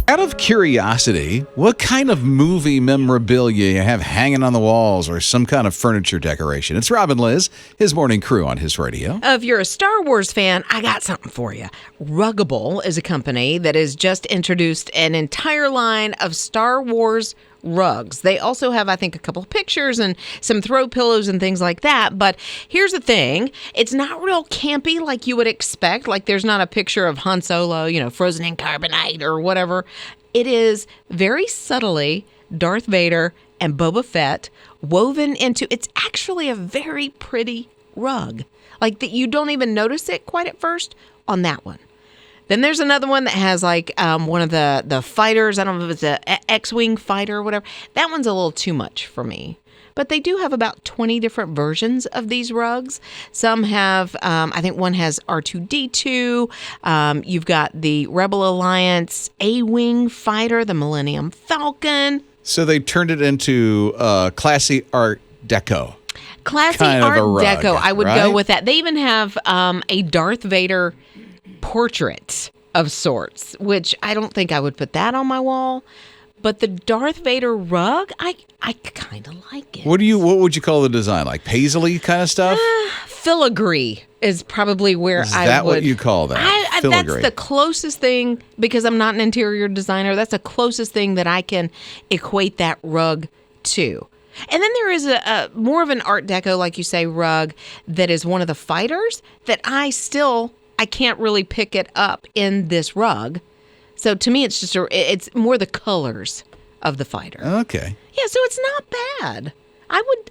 Out of curiosity, what kind of movie memorabilia you have hanging on the walls or some kind of furniture decoration? It's Rob and Liz, his morning crew on His Radio. If you're a Star Wars fan, I got something for you. Ruggable is a company that has just introduced an entire line of Star Wars rugs. They also have, I think, a couple of pictures and some throw pillows and things like that. But here's the thing. It's not real campy like you would expect. Like there's not a picture of Han Solo, frozen in carbonite or whatever. It is very subtly Darth Vader and Boba Fett woven into, it's actually a very pretty rug. Like that you don't even notice it quite at first on that one. Then there's another one that has like one of the fighters. I don't know if it's an X-Wing fighter or whatever. That one's a little too much for me. But they do have about 20 different versions of these rugs. Some have, I think one has R2-D2. You've got the Rebel Alliance A-Wing fighter, the Millennium Falcon. So they turned it into classy Art Deco. Classy kind Art of a rug, Deco. I would right? go with that. They even have a Darth Vader portrait of sorts, which I don't think I would put that on my wall. But the Darth Vader rug, I kind of like it. What would you call the design? Like paisley kind of stuff? Filigree is probably where Is I that would. what you call that? That's the closest thing, because I'm not an interior designer, that's the closest thing that I can equate that rug to. And then there is a more of an Art Deco, like you say, rug that is one of the fighters that I can't really pick it up in this rug. So to me, it's just it's more the colors of the fighter. Okay. Yeah, so it's not bad.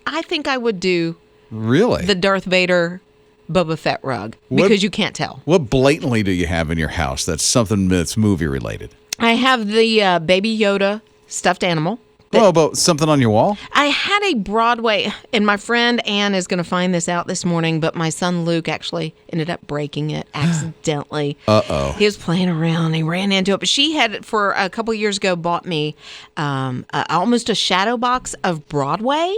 I think I would do Really? the Darth Vader Boba Fett rug because you can't tell. What blatantly do you have in your house that's something that's movie related? I have the Baby Yoda stuffed animal. Well, about something on your wall? I had a Broadway, and my friend Ann is going to find this out this morning, but my son Luke actually ended up breaking it accidentally. Uh-oh. He was playing around, he ran into it. But she had, for a couple years ago, bought me almost a shadow box of Broadway.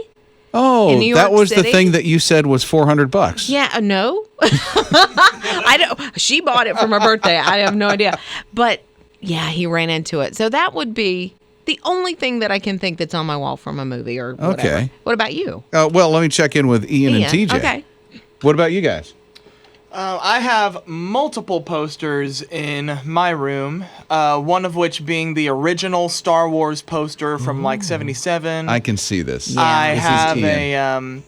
Oh, New that York was City. the thing that you said was $400. Yeah, no. I don't. She bought it for my birthday. I have no idea. But, yeah, he ran into it. So that would be the only thing that I can think that's on my wall from a movie or whatever. Okay. What about you? Well, let me check in with Ian and TJ. Okay. What about you guys? I have multiple posters in my room, one of which being the original Star Wars poster from like 77. I can see this. I This is have Ian.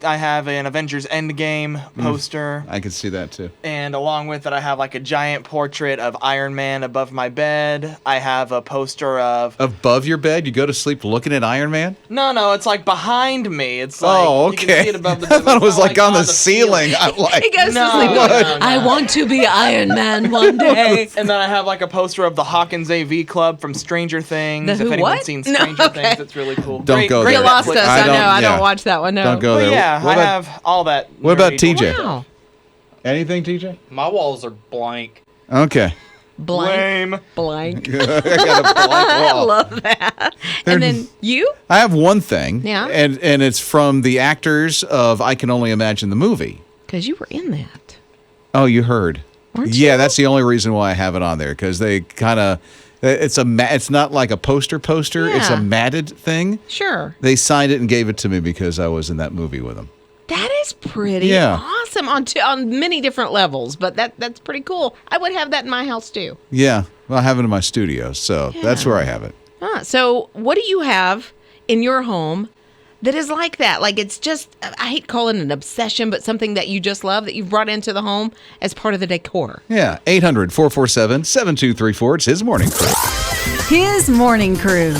I have an Avengers Endgame poster. I can see that too. And along with it, I have like a giant portrait of Iron Man above my bed. I have a poster of... Above your bed? You go to sleep looking at Iron Man? No, it's like behind me. It's like... Oh, You can okay. see it above the I thought it was not like on the ceiling. I'm like, He goes No, to sleep no, going, no, no. I want to be Iron Man one day. And then I have like a poster of the Hawkins AV Club from Stranger Things. The If who, anyone's what? seen No, Stranger okay. Things, it's really cool. Don't go great there. You lost Netflix. us. I I know. don't- I yeah. don't watch that one. No. don't go But there. yeah, What I about- have all that. What about nerdy- TJ? Wow. Anything, TJ? My walls are blank. Okay. Blank. Lame. Blank. I got a blank I wall. love that. And then you? I have one thing. Yeah. And it's from the actors of I Can Only Imagine the Movie. Because you were in that. Oh, you heard. Weren't Yeah, you? that's the only reason why I have it on there, because they kind of, it's not like a poster. It's a Yeah. matted thing. Sure. They signed it and gave it to me because I was in that movie with them. That is pretty Yeah. awesome on many different levels, but that's pretty cool. I would have that in my house too. Yeah, well, I have it in my studio, so that's where I have it. So what do you have in your home that is like that? Like it's just, I hate calling it an obsession, but something that you just love that you've brought into the home as part of the decor. Yeah, 800-447-7234. It's His Morning Crew. His Morning Crew.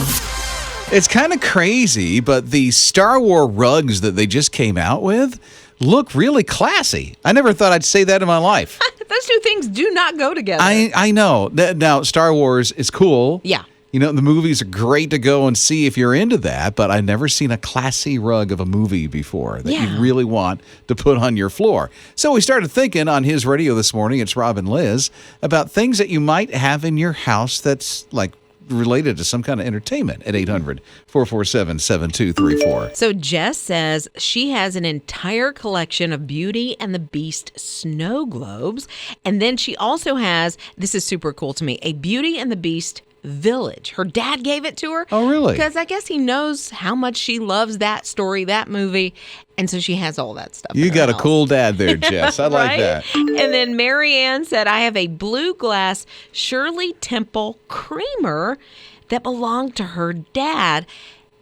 It's kind of crazy, but the Star Wars rugs that they just came out with look really classy. I never thought I'd say that in my life. Those two things do not go together. I know. Now, Star Wars is cool. Yeah. You know, the movies are great to go and see if you're into that, but I've never seen a classy rug of a movie before that you really want to put on your floor. So we started thinking on His Radio this morning, it's Rob and Liz, about things that you might have in your house that's like related to some kind of entertainment at 800-447-7234. So Jess says she has an entire collection of Beauty and the Beast snow globes. And then she also has, this is super cool to me, a Beauty and the Beast Village. Her dad gave it to her. Oh, really? Because I guess he knows how much she loves that story, that movie, and so she has all that stuff. You in her got a house. cool dad there, Jess. I like Right? that. And then Marianne said, I have a blue glass Shirley Temple creamer that belonged to her dad.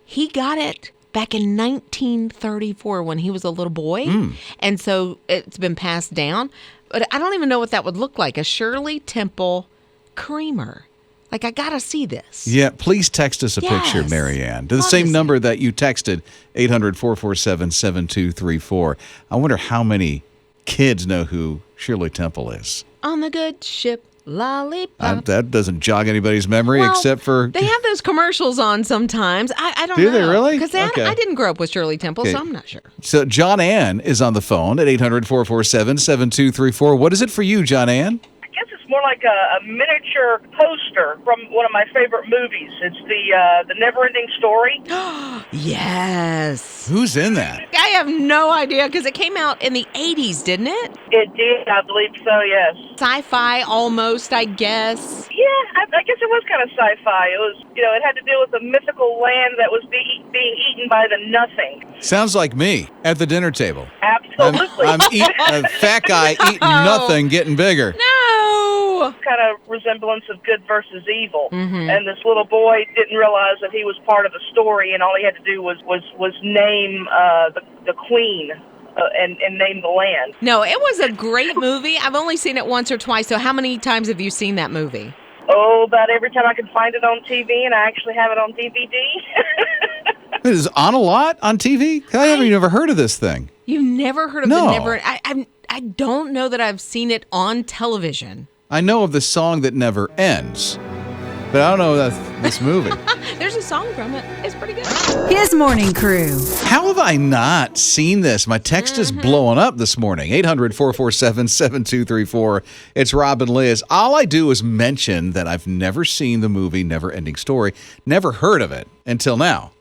He got it back in 1934 when he was a little boy. And so it's been passed down. But I don't even know what that would look like, a Shirley Temple creamer. Like, I got to see this. Yeah, please text us a picture, Yes. Marianne, to the Love same to see number that you texted, 800-447-7234. I wonder how many kids know who Shirley Temple is. On the good ship, lollipop. That doesn't jog anybody's memory Well, except for... they have those commercials on sometimes. I don't know. Do they really? Because Okay. I didn't grow up with Shirley Temple, Okay. so I'm not sure. So John Ann is on the phone at 800-447-7234. What is it for you, John Ann? I guess it's more like a miniature poster from one of my favorite movies. It's the Neverending Story. Yes. Who's in that? I have no idea because it came out in the 80s, didn't it? It did, I believe so, yes. Sci-fi almost, I guess. Yeah, I guess it was kind of sci-fi. It was, it had to deal with a mythical land that was being eaten by the nothing. Sounds like me at the dinner table. Absolutely. I'm a fat guy eating nothing, getting bigger. No. Kind of resemblance of good versus evil. Mm-hmm. And this little boy didn't realize that he was part of the story, and all he had to do was name the queen. And name the land. No, it was a great movie. I've only seen it once or twice, so how many times have you seen that movie? Oh, about every time I can find it on TV, and I actually have it on DVD. It is on a lot on TV? I haven't even ever heard of this thing. You've never heard of No. the Never... I don't know that I've seen it on television. I know of the song that never ends, but I don't know this movie. There's a song from it. It's pretty good. His morning crew. How have I not seen this? My text is blowing up this morning. 800-447-7234. It's Rob and Liz. All I do is mention that I've never seen the movie Neverending Story. Never heard of it until now.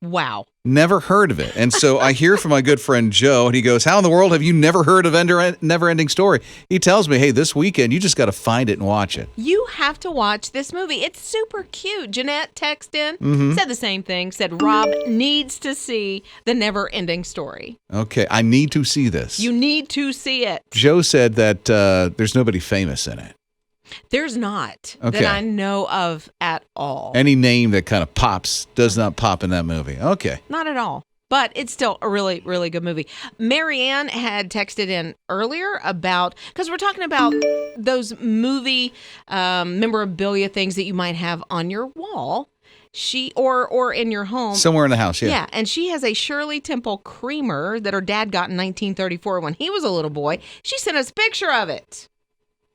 Wow. Never heard of it. And so I hear from my good friend Joe, and he goes, how in the world have you never heard of Neverending Story? He tells me, hey, this weekend, you just got to find it and watch it. You have to watch this movie. It's super cute. Jeanette texted in, said the same thing, said Rob needs to see the Never-Ending Story. Okay, I need to see this. You need to see it. Joe said that there's nobody famous in it. There's not Okay. that I know of at all. Any name that kind of pops does not pop in that movie. Okay. Not at all. But it's still a really, really good movie. Marianne had texted in earlier about, because we're talking about those movie memorabilia things that you might have on your wall. She or in your home. Somewhere in the house, yeah. Yeah, and she has a Shirley Temple creamer that her dad got in 1934 when he was a little boy. She sent us a picture of it.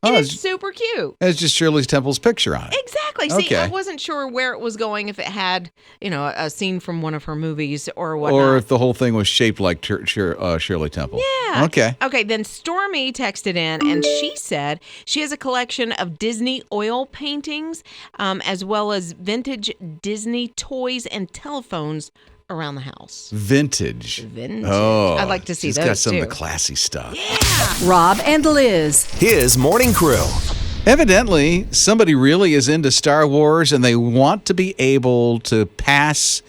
Oh, And it's super cute. it's just Shirley Temple's picture on it. Exactly. See, Okay. I wasn't sure where it was going, if it had, a scene from one of her movies or whatnot. Or if the whole thing was shaped like Shirley Temple. Yeah. Okay. Okay, then Stormy texted in, and she said she has a collection of Disney oil paintings, as well as vintage Disney toys and telephones around the house. Vintage. Oh, I'd like to see she's those got some too. of the classy stuff. Rob and Liz. His morning crew. Evidently, somebody really is into Star Wars and they want to be able to pass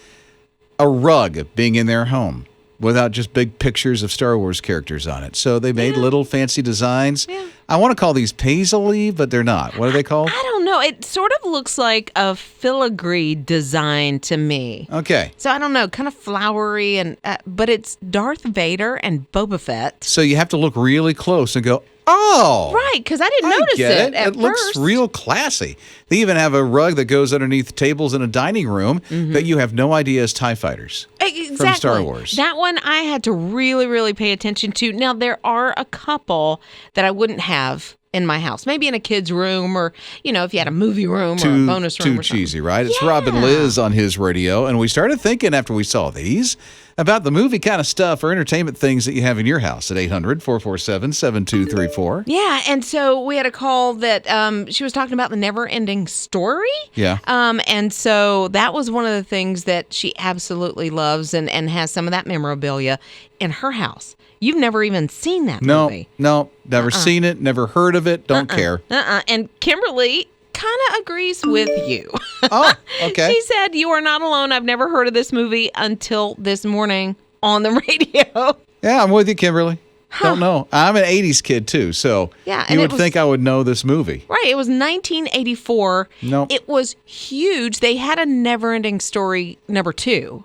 a rug being in their home without just big pictures of Star Wars characters on it. So they made little fancy designs. Yeah. I want to call these paisley, but they're not. What are they called? I don't know. It sort of looks like a filigree design to me. Okay. So I don't know, kind of flowery, and but it's Darth Vader and Boba Fett. So you have to look really close and go, oh. Right, because I didn't I notice get it it. at It looks first. real classy. They even have a rug that goes underneath tables in a dining room that you have no idea is TIE fighters. Exactly. From Star Wars. That one I had to really, really pay attention to. Now, there are a couple that I wouldn't have in my house. Maybe in a kid's room, or, if you had a movie room or a bonus room Too or something. cheesy, right? It's Rob and Liz on his radio, and we started thinking after we saw these about the movie kind of stuff or entertainment things that you have in your house at 800-447-7234. Yeah, and so we had a call that she was talking about the Never-Ending Story. Yeah. And so that was one of the things that she absolutely loves and has some of that memorabilia in her house. You've never even seen that movie. No, never seen it, never heard of it, don't care. And Kimberly kind of agrees with you. Oh, okay. She said, "You are not alone. I've never heard of this movie until this morning on the radio." Yeah, I'm with you, Kimberly. Don't know. I'm an 80s kid, too, so you would think I would know this movie. Right. It was 1984. Nope. It was huge. They had a Neverending Story #2,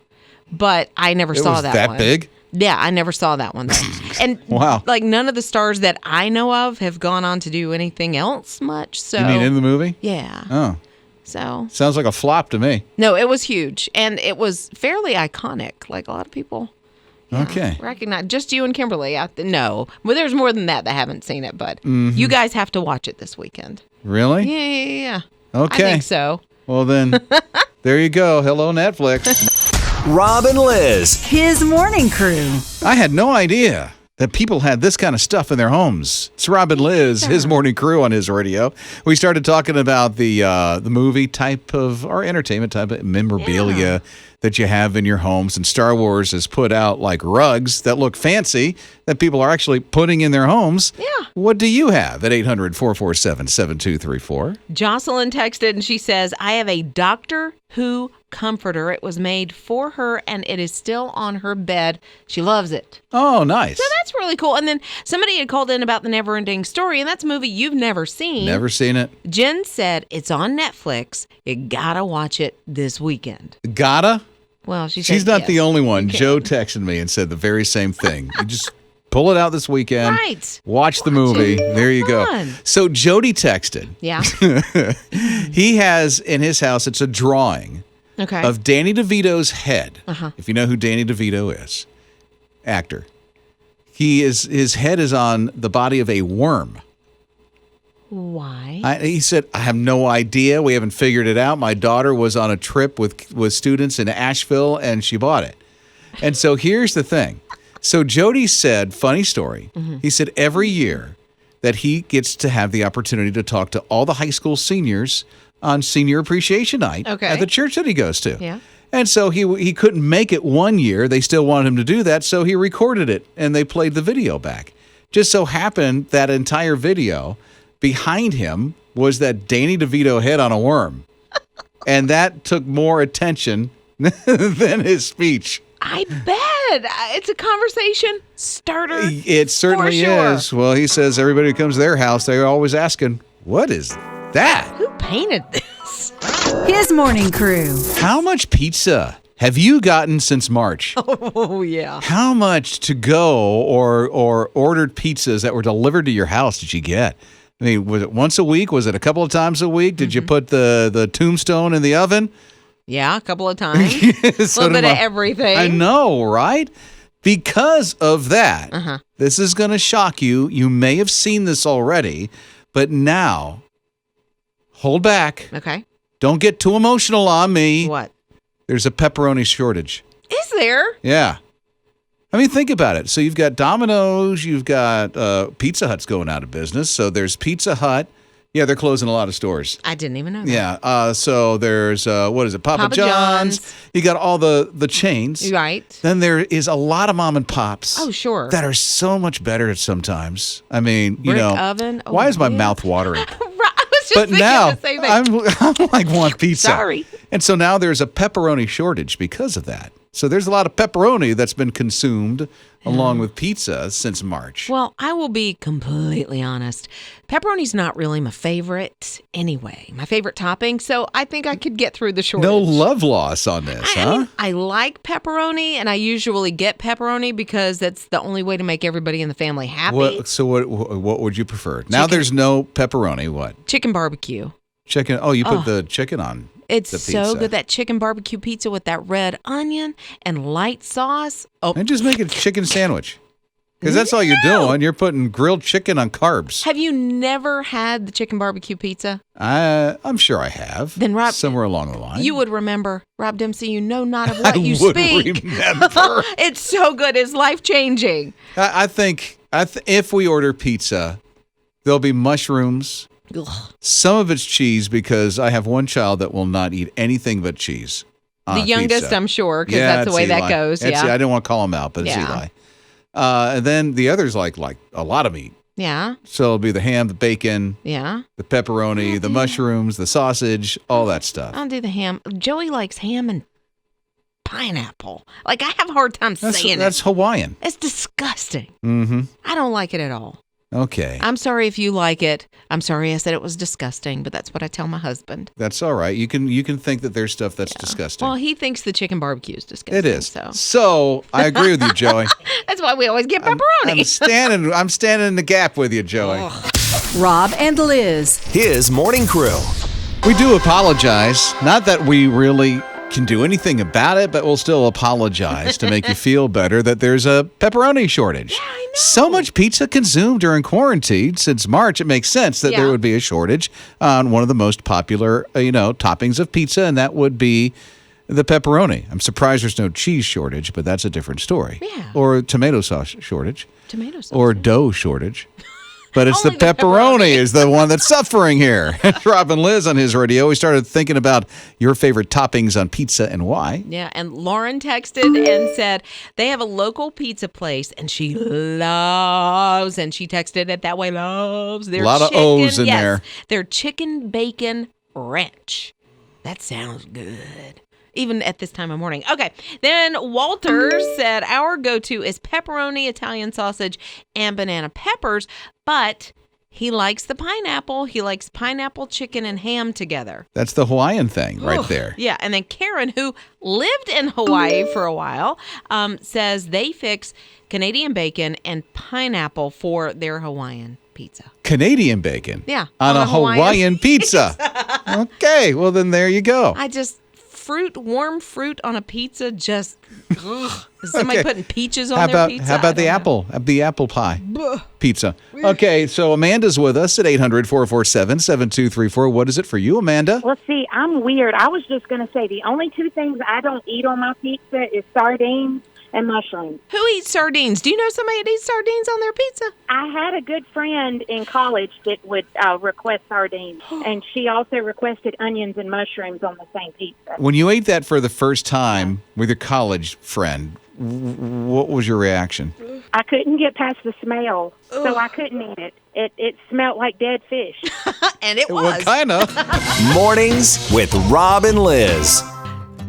but I never saw that one. It was that big? Yeah, I never saw that one. And wow. Like none of the stars that I know of have gone on to do anything else much. So you mean in the movie? Yeah. Oh. So sounds like a flop to me. No, it was huge, and it was fairly iconic. Like a lot of people. Yeah, okay. Recognize just you and Kimberly. No, well, there's more than that haven't seen it, but you guys have to watch it this weekend. Really? Yeah. Okay. I think so. Well then, there you go. Hello, Netflix. Rob and Liz. His morning crew. I had no idea that people had this kind of stuff in their homes. It's Rob and Liz, his morning crew on his radio. We started talking about the movie type of, or entertainment type of memorabilia that you have in your homes. And Star Wars has put out like rugs that look fancy that people are actually putting in their homes. Yeah. What do you have at 800-447-7234? Jocelyn texted and she says, "I have a Doctor Who comforter. It was made for her and it is still on her bed. She loves it." Oh, nice. So that's really cool. And then somebody had called in about the Neverending Story, and that's a movie you've never seen. Never seen it. Jen said it's on Netflix. You gotta watch it this weekend. Gotta? Well, she said she's not yes, the only one. you can. Joe texted me and said the very same thing. You just pull it out this weekend. Right. Watch the movie. There you go. Fun. So Jody texted. Yeah. He has in his house, it's a drawing Okay. of Danny DeVito's head. Uh-huh. If you know who Danny DeVito is, actor. His head is on the body of a worm. Why? He said, I have no idea. We haven't figured it out. My daughter was on a trip with students in Asheville, and she bought it. And so here's the thing. So Jody said, funny story, he said every year that he gets to have the opportunity to talk to all the high school seniors on Senior Appreciation Night at the church that he goes to. Yeah. And so he couldn't make it one year. They still wanted him to do that, so he recorded it, and they played the video back. Just so happened that entire video behind him was that Danny DeVito head on a worm. And that took more attention than his speech. I bet. It's a conversation starter. It certainly is. Well, he says everybody who comes to their house, they're always asking, what is that? Who painted this? His morning crew. How much pizza have you gotten since March? Oh, yeah. How much to go or ordered pizzas that were delivered to your house did you get? I mean, was it once a week? Was it a couple of times a week? Did you put the tombstone in the oven? Yeah, a couple of times. So a little bit of everything. I know, right? Because of that, this is going to shock you. You may have seen this already, but now, hold back. Okay. Don't get too emotional on me. What? There's a pepperoni shortage. Is there? Yeah. I mean, think about it. So you've got Domino's, you've got Pizza Hut's going out of business. So there's Pizza Hut. Yeah, they're closing a lot of stores. I didn't even know that. Yeah. So there's, what is it, Papa John's. You got all the chains. Right. Then there is a lot of mom and pops. Oh, sure. That are so much better sometimes. I mean, Brick oven. Why is my yeah. mouth watering? I was just thinking now the same thing. I'm like, want pizza. Sorry. And so now there's a pepperoni shortage because of that. So there's a lot of pepperoni that's been consumed along with pizza since March. Well, I will be completely honest. Pepperoni's not really my favorite anyway. My favorite topping. So I think I could get through the shortage. No love loss on this, I huh? mean, I like pepperoni, and I usually get pepperoni because that's the only way to make everybody in the family happy. What would you prefer? Now there's no pepperoni. What? Chicken barbecue. Chicken. Oh, you put the chicken on. It's the so pizza. good, that chicken barbecue pizza with that red onion and light sauce. Oh, And just make a chicken sandwich. Because that's all you're doing. You're putting grilled chicken on carbs. have you never had the chicken barbecue pizza? I'm sure I have. Then Rob, somewhere along the line. You would remember, Rob Dempsey, you know not of what you would speak. remember. It's so good. It's life-changing. I think if we order pizza, there'll be mushrooms. Ugh. Some of it's cheese because I have one child that will not eat anything but cheese. The youngest, pizza. I'm sure, because that's the it's way Eli. that goes. I Yeah. didn't want to call him out, but it's Yeah. Eli. And then the others like a lot of meat. Yeah. So it'll be the ham, the bacon, Yeah. the pepperoni, the mushrooms, the sausage, all that stuff. I'll do the ham. Joey likes ham and pineapple. Like, I have a hard time saying That's it. Hawaiian. It's disgusting. Mm-hmm. I don't like it at all. Okay. I'm sorry if you like it. I'm sorry I said it was disgusting, but that's what I tell my husband. That's all right. You can think that there's stuff that's disgusting. Well, he thinks the chicken barbecue is disgusting. It is. So I agree with you, Joey. that's why we always get pepperoni. I'm standing in the gap with you, Joey. Rob and Liz. His morning crew. We do apologize. Not that we really can do anything about it, but we'll still apologize to make you feel better that there's a pepperoni shortage. Yeah, I know. So much pizza consumed during quarantine since March, it makes sense that there would be a shortage on one of the most popular, toppings of pizza, and that would be the pepperoni. I'm surprised there's no cheese shortage, but that's a different story. Yeah. Or tomato sauce shortage. Tomato sauce. Or dough shortage. But it's the Only the pepperoni is the one that's suffering here. Rob and Liz on his radio. We started thinking about your favorite toppings on pizza and why. Yeah, and Lauren texted and said they have a local pizza place and she loves, and she texted it that way, loves their A lot of O's in there. Their chicken bacon ranch. That sounds good. Even at this time of morning. Okay. Then Walter said our go-to is pepperoni, Italian sausage, and banana peppers, but he likes the pineapple. He likes pineapple, chicken, and ham together. That's the Hawaiian thing right there. Yeah. And then Karen, who lived in Hawaii for a while, says they fix Canadian bacon and pineapple for their Hawaiian pizza. Canadian bacon? Yeah. On a Hawaiian pizza. Okay. Well, then there you go. Warm fruit on a pizza, just ugh. Is somebody Okay. putting peaches on their pizza? How about the apple pie pizza? Okay, so Amanda's with us at 800-447-7234. What is it for you, Amanda? Well, see, I'm weird. I was just going to say the only two things I don't eat on my pizza is sardines and mushrooms. Who eats sardines? Do you know somebody that eats sardines on their pizza? I had a good friend in college that would request sardines, and she also requested onions and mushrooms on the same pizza. When you ate that for the first time with your college friend, what was your reaction? I couldn't get past the smell, so I couldn't eat it. It smelled like dead fish. And it was. What kind of? Mornings with Rob and Liz.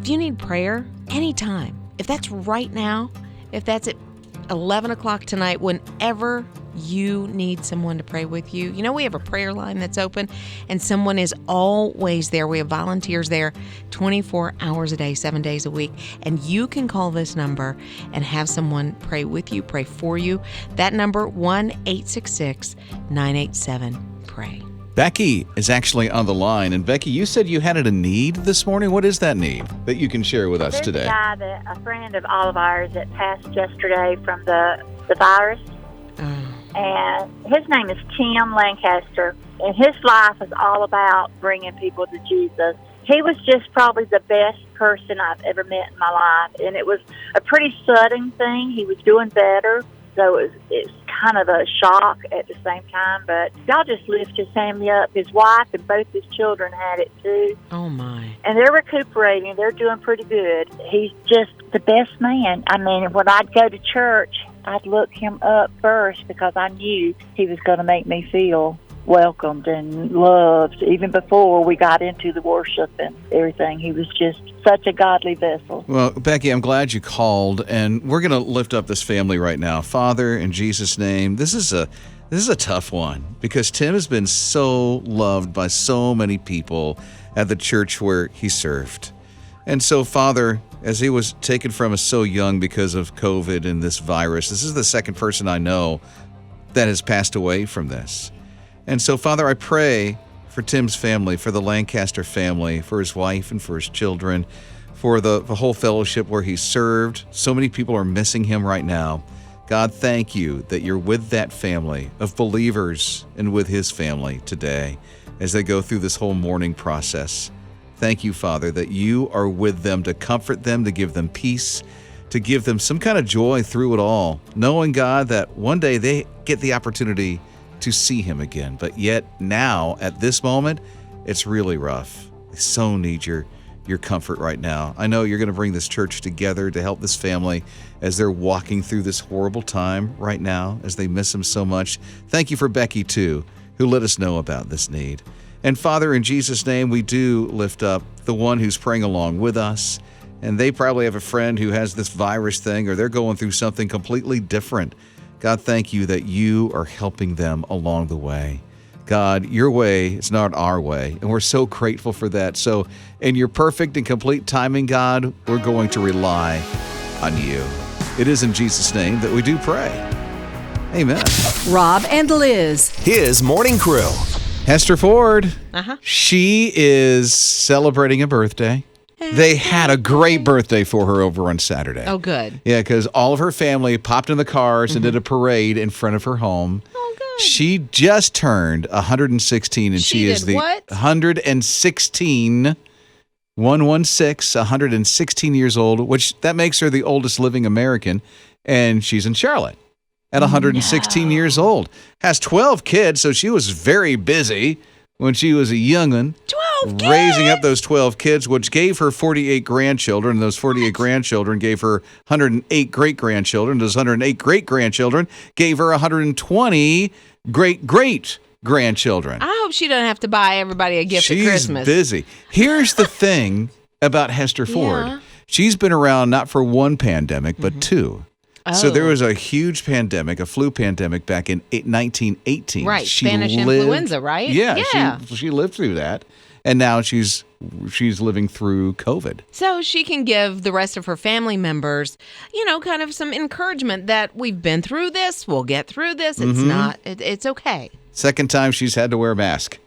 If you need prayer, anytime. If that's right now, if that's at 11 o'clock tonight, whenever you need someone to pray with you, we have a prayer line that's open and someone is always there. We have volunteers there 24 hours a day, 7 days a week. And you can call this number and have someone pray with you, pray for you. That number, 1-866-987-PRAY. Becky is actually on the line. And Becky, you said you had a need this morning. What is that need that you can share with us today? There's a guy, a friend of all of ours, that passed yesterday from the virus. And his name is Tim Lancaster. And his life is all about bringing people to Jesus. He was just probably the best person I've ever met in my life. And it was a pretty sudden thing. He was doing better. So it's kind of a shock at the same time, but y'all just lift his family up. His wife and both his children had it too. Oh, my. And they're recuperating. They're doing pretty good. He's just the best man. I mean, when I'd go to church, I'd look him up first because I knew he was going to make me feel welcomed and loved even before we got into the worship and everything. He was just such a godly vessel. Well, Becky, I'm glad you called, and we're going to lift up this family right now. Father, in Jesus' name, this is a tough one because Tim has been so loved by so many people at the church where he served. And so, Father, as he was taken from us so young because of COVID and this virus, this is the second person I know that has passed away from this. And so, Father, I pray for Tim's family, for the Lancaster family, for his wife and for his children, for the whole fellowship where he served. So many people are missing him right now. God, thank you that you're with that family of believers and with his family today as they go through this whole mourning process. Thank you, Father, that you are with them to comfort them, to give them peace, to give them some kind of joy through it all, knowing, God, that one day they get the opportunity to see him again. But yet now, at this moment, it's really rough. They so need your your comfort right now. I know you're going to bring this church together to help this family as they're walking through this horrible time right now, as they miss him so much. Thank you for Becky, too, who let us know about this need. And Father, in Jesus' name, we do lift up the one who's praying along with us. And they probably have a friend who has this virus thing, or they're going through something completely different. God, thank you that you are helping them along the way. God, your way is not our way, and we're so grateful for that. So in your perfect and complete timing, God, we're going to rely on you. It is in Jesus' name that we do pray. Amen. Rob and Liz. His Morning Crew. Hester Ford, she is celebrating a birthday. They had a great birthday for her over on Saturday. Oh, good. Yeah, because all of her family popped in the cars and did a parade in front of her home. Oh, good. She just turned 116, and she is the what? 116, 116 years old, which that makes her the oldest living American, and she's in Charlotte at 116 years old. Has 12 kids, so she was very busy when she was a young'un. 12 kids? Raising up those 12 kids, which gave her 48 grandchildren. Those 48 grandchildren gave her 108 great-grandchildren. Those 108 great-grandchildren gave her 120 great-great-grandchildren. I hope she doesn't have to buy everybody a gift at Christmas. She's busy. Here's the thing about Hester Ford. Yeah. She's been around not for one pandemic, but two. So there was a huge pandemic, a flu pandemic back in 1918. Right, Spanish influenza, right? Yeah. She lived through that. And now she's living through COVID. So she can give the rest of her family members, kind of some encouragement that we've been through this, we'll get through this. It's okay. Second time she's had to wear a mask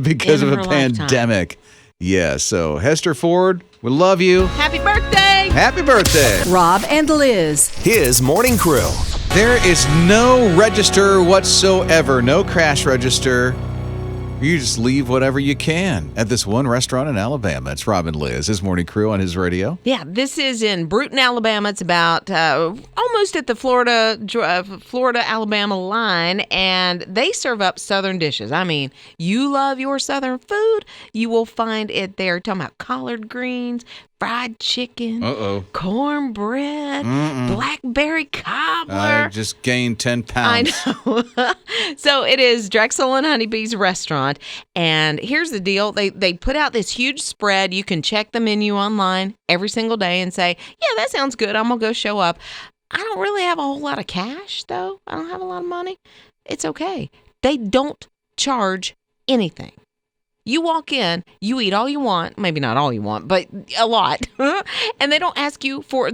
because of a pandemic. Yeah, so Hester Ford, we love you. Happy birthday! Happy birthday! Rob and Liz. His Morning Crew. There is no register whatsoever, no cash register. You just leave whatever you can at this one restaurant in Alabama. It's Rob and Liz, his Morning Crew on his radio. Yeah, this is in Bruton, Alabama. It's about almost at the Florida-Alabama line, and they serve up Southern dishes. I mean, you love your Southern food, you will find it there. Talking about collard greens, fried chicken, cornbread, blackberry cobbler. I just gained 10 pounds. I know. So it is Drexel and Honeybee's restaurant. And here's the deal. They put out this huge spread. You can check the menu online every single day and say, yeah, that sounds good. I'm going to go show up. I don't really have a whole lot of cash, though. I don't have a lot of money. It's okay. They don't charge anything. You walk in, you eat all you want, maybe not all you want, but a lot, and they don't ask you for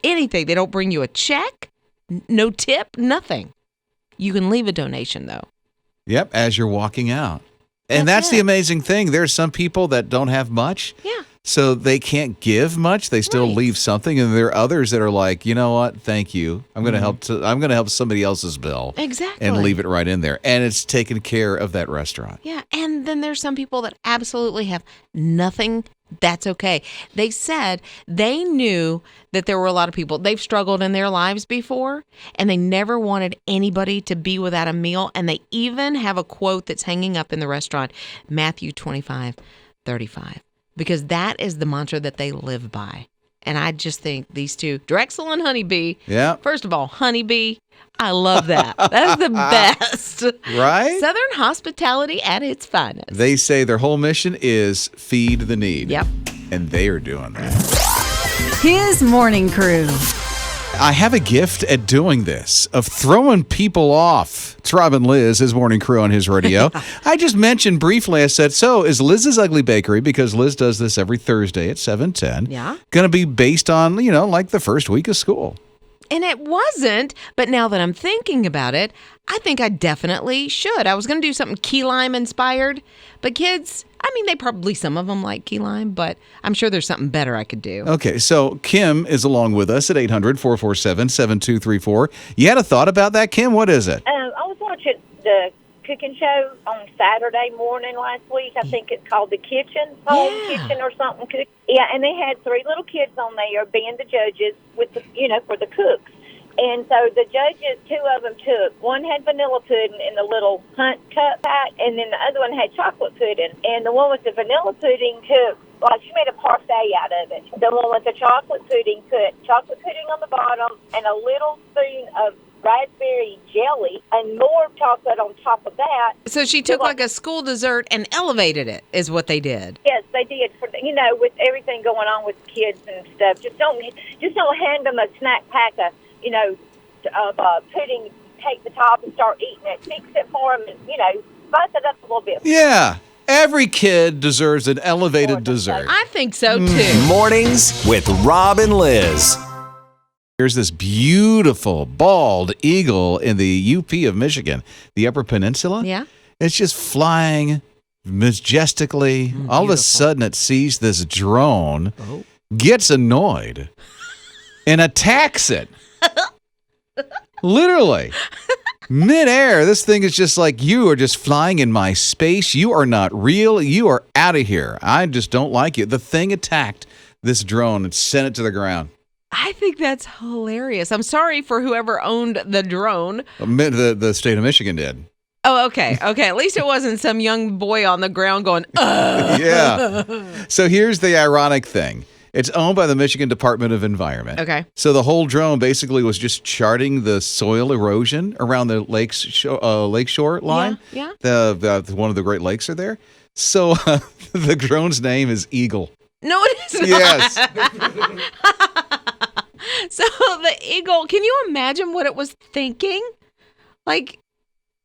anything. They don't bring you a check, no tip, nothing. You can leave a donation, though. Yep, as you're walking out. And that's the amazing thing. There's some people that don't have much. Yeah. So they can't give much. They still leave something, and there are others that are like, you know what? Thank you. I'm going to help. I'm going to help somebody else's bill. Exactly. And leave it right in there, and it's taking care of that restaurant. Yeah, and then there's some people that absolutely have nothing. That's okay. They said they knew that there were a lot of people. They've struggled in their lives before, and they never wanted anybody to be without a meal. And they even have a quote that's hanging up in the restaurant, Matthew 25:35. Because that is the mantra that they live by. And I just think these two, Drexel and Honeybee. Yeah. First of all, Honeybee, I love that. That's the best. Right? Southern hospitality at its finest. They say their whole mission is feed the need. Yep. And they are doing that. His Morning Crew. I have a gift at doing this, of throwing people off. It's Rob and Liz, his Morning Crew on his radio. I just mentioned briefly, I said, so is Liz's Ugly Bakery, because Liz does this every Thursday at 7:10, going to be based on, like the first week of school? And it wasn't, but now that I'm thinking about it, I think I definitely should. I was going to do something key lime inspired, but kids, they probably, some of them like key lime, but I'm sure there's something better I could do. Okay, so Kim is along with us at 800-447-7234. You had a thought about that, Kim? What is it? I was watching the cooking show on Saturday morning last week. I think it's called The Kitchen, Home Kitchen or something. Yeah, and they had 3 little kids on there being the judges with the, for the cooks. And so the judges, two of them took. One had vanilla pudding in the little Hunt cup pack, and then the other one had chocolate pudding. And the one with the vanilla pudding took, she made a parfait out of it. The one with the chocolate pudding put chocolate pudding on the bottom and a little spoon of raspberry jelly and more chocolate on top of that. So she took like a school dessert and elevated it, is what they did. Yes, they did. For with everything going on with kids and stuff, just don't hand them a snack pack of pudding. Take the top and start eating it. Fix it for them, and spice it up a little bit. Yeah. Every kid deserves an elevated dessert. I think so, too. Mornings with Rob and Liz. Here's this beautiful bald eagle in the UP of Michigan, the Upper Peninsula. Yeah. It's just flying majestically. All of a sudden, it sees this drone, gets annoyed, and attacks it. Literally. Midair, this thing is just like, you are just flying in my space. You are not real. You are out of here. I just don't like you. The thing attacked this drone and sent it to the ground. I think that's hilarious. I'm sorry for whoever owned the drone. The state of Michigan did. Oh, okay. Okay. At least it wasn't some young boy on the ground going, ugh. Yeah. So here's the ironic thing. It's owned by the Michigan Department of Environment. Okay. So the whole drone basically was just charting the soil erosion around the lakeshore line. Yeah. One of the Great Lakes are there. So the drone's name is Eagle. No, it isn't. Yes. So the eagle, can you imagine what it was thinking? Like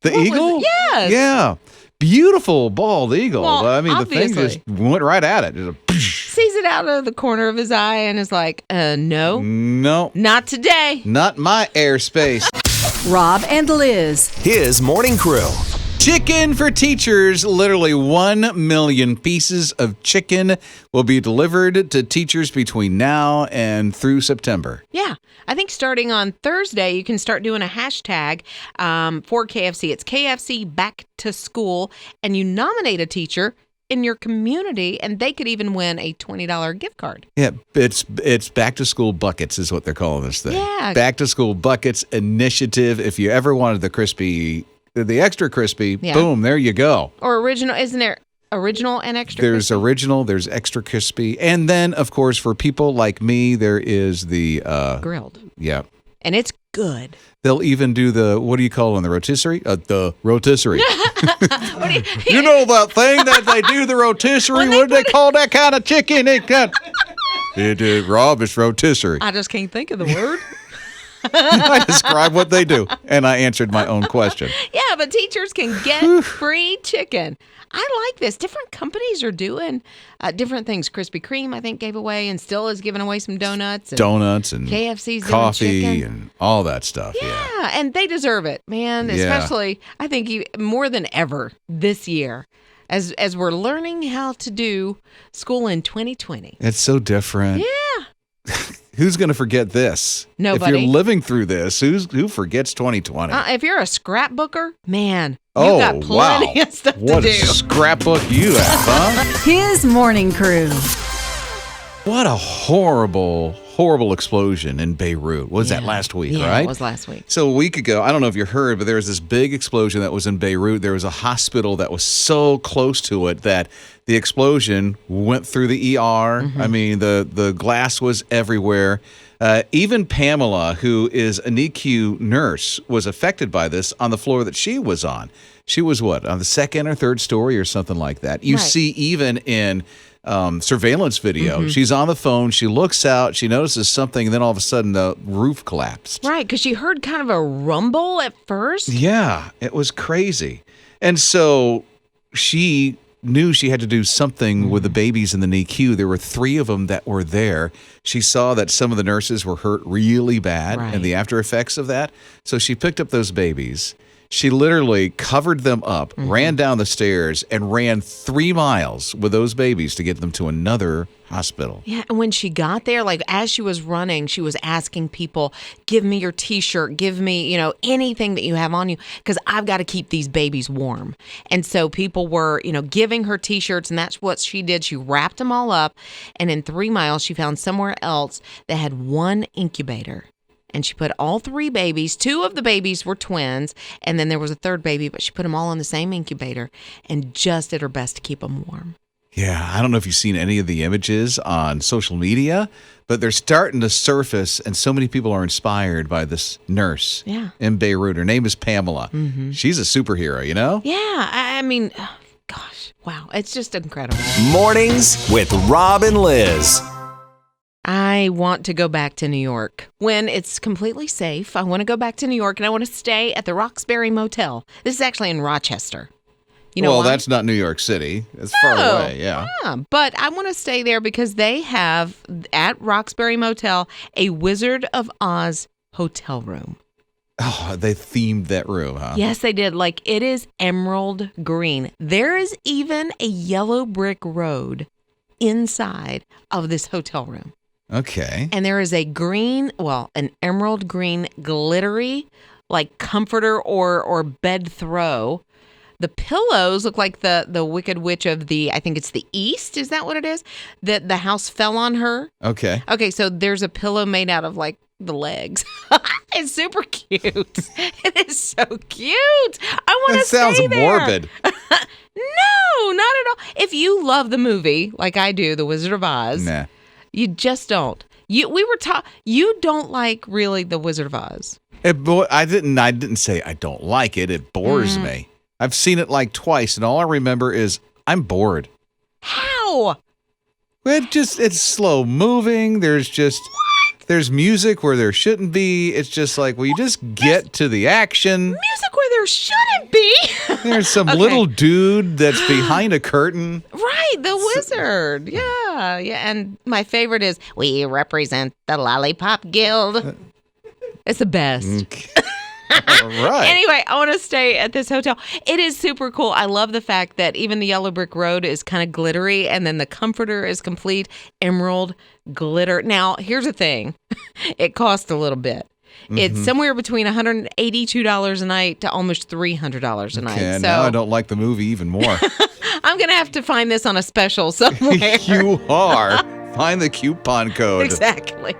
the eagle? Yes. Yeah. Beautiful bald eagle. Well, I mean, obviously. The thing just went right at it. Sees it out of the corner of his eye and is like, no. No. Not today. Not my airspace. Rob and Liz. His morning crew. Chicken for teachers. Literally 1 million pieces of chicken will be delivered to teachers between now and through September. Yeah. I think starting on Thursday, you can start doing a hashtag for KFC. It's KFC Back to School, and you nominate a teacher in your community, and they could even win a $20 gift card. Yeah, it's Back to School Buckets is what they're calling this thing. Yeah. Back to School Buckets initiative. If you ever wanted the extra crispy, boom, there you go. Or original, isn't there original and extra There's crispy? original, there's extra crispy. And then, of course, for people like me, there is the... grilled. Yeah. And it's good. They'll even do the, what do you call it, the rotisserie? The rotisserie. You know that thing that they do, the rotisserie? What do they call that kind of chicken? Rob, it's rotisserie. I just can't think of the word. I describe what they do, and I answered my own question. Yeah, but teachers can get free chicken. I like this. Different companies are doing different things. Krispy Kreme, I think, gave away and still is giving away some donuts. And KFC's coffee doing chicken. and all that stuff. Yeah, and they deserve it, man. Especially, I think, more than ever this year. As we're learning how to do school in 2020. It's so different. Yeah. Who's going to forget this? Nobody. If you're living through this, who forgets 2020? If you're a scrapbooker, man, you got plenty of stuff to do. What a scrapbook you have, huh? His morning crew. What a horrible explosion in Beirut. Was that last week, right? Yeah, it was last week. So a week ago, I don't know if you heard, but there was this big explosion that was in Beirut. There was a hospital that was so close to it that the explosion went through the ER. I mean, the glass was everywhere. Even Pamela, who is a NICU nurse, was affected by this on the floor that she was on. She was on the second or third story or something like that. You see even in surveillance video, she's on the phone, she looks out, she notices something, and then all of a sudden the roof collapsed. Right, because she heard kind of a rumble at first. Yeah, it was crazy. And so she knew she had to do something with the babies in the NICU. There were 3 of them that were there. She saw that some of the nurses were hurt really bad and the after effects of that. So she picked up those babies. She literally covered them up, ran down the stairs, and ran 3 miles with those babies to get them to another hospital. Yeah, and when she got there, like as she was running, she was asking people, give me your T-shirt, give me, anything that you have on you, because I've got to keep these babies warm. And so people were, giving her T-shirts, and that's what she did. She wrapped them all up, and in 3 miles, she found somewhere else that had 1 incubator. And she put all 3 babies. 2 of the babies were twins, and then there was a 3rd baby, but she put them all in the same incubator and just did her best to keep them warm. Yeah, I don't know if you've seen any of the images on social media, but they're starting to surface, and so many people are inspired by this nurse in Beirut. Her name is Pamela. Mm-hmm. She's a superhero, you know? Yeah, I mean, gosh, wow, it's just incredible. Mornings with Rob and Liz. I want to go back to New York. When it's completely safe, I want to go back to New York, and I want to stay at the Roxbury Motel. This is actually in Rochester. You know well, why? That's not New York City. It's far away, yeah. But I want to stay there because they have, at Roxbury Motel, a Wizard of Oz hotel room. Oh, they themed that room, huh? Yes, they did. Like, it is emerald green. There is even a yellow brick road inside of this hotel room. Okay. And there is a an emerald green glittery, like comforter or bed throw. The pillows look like the Wicked Witch of I think it's the East. Is that what it is? That the house fell on her. Okay. Okay, so there's a pillow made out of like the legs. It's super cute. It is so cute. I want to stay there. That sounds morbid. No, not at all. If you love the movie like I do, The Wizard of Oz. Nah. You just don't. You don't like really The Wizard of Oz. I didn't say I don't like it. It bores me. I've seen it like twice, and all I remember is I'm bored. How? It's slow moving. There's music where there shouldn't be. It's just like, will you just get to the action? Music where there shouldn't be. There's some little dude that's behind a curtain. Right, the wizard. Yeah. And my favorite is, we represent the Lollipop Guild. It's the best. Okay. All right. Anyway, I want to stay at this hotel. It is super cool. I love the fact that even the yellow brick road is kind of glittery, and then the comforter is complete emerald glitter. Now, here's the thing. It costs a little bit. Mm-hmm. It's somewhere between $182 a night to almost $300 a night. So now I don't like the movie even more. I'm going to have to find this on a special somewhere. You are. Find the coupon code. Exactly.